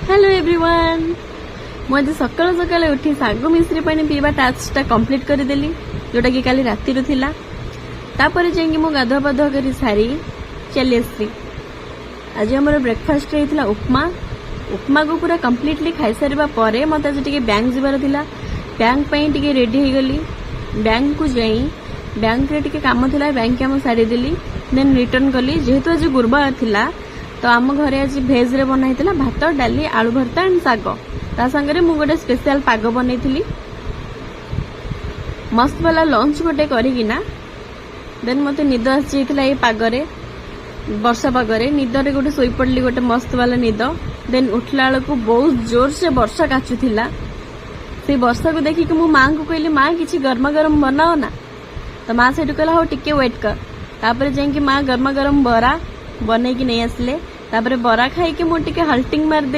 Hello everyone मुझे सकाल सकाल उठी सागु मिश्री पानी पीवा टास्कटा कंप्लीट करदेली जोटा कि काली राति थिला तापर जाइए मु गाधुआ पाधुआ कर सारी चली आसी। आज आमर ब्रेकफास्ट रही उपमा उपमा को पूरा कम्प्लीटली खाई सारिबा परे मत आज टिके बैंक जीवार थिला बैंक पई टिके रेडी हो गली। बैंक को जाई बैंक रे टिके काम थिला बैंक काम सारी देली देन रिटर्न कली। जेहेतु आज गुरुवार थिला तो आम घरे आज भेज रे बनाई भात डाली आलू भर्ता एंड साग ता संगे मु गोटे स्पेशल पाग बनई मस्त वाला लंच गोटे करिकिना देन मते निद आसी ये पागरे वर्षा पागरे निदरे गोटे सोई पड़ली गोटे मस्त वाला निद। देन उठला बेलू बहुत जोर से वर्षा काचुला से वर्षा को देखिक मु माँ को कहली माँ किसी गरमा गरम बनाओ ना तो माँ से कहला हो टिके वेट कर तापर जाइए माँ गरमा गरम बरा बनई नहीं आसले तापर बरा खाई कि मुझे हल्टिंग मारदे।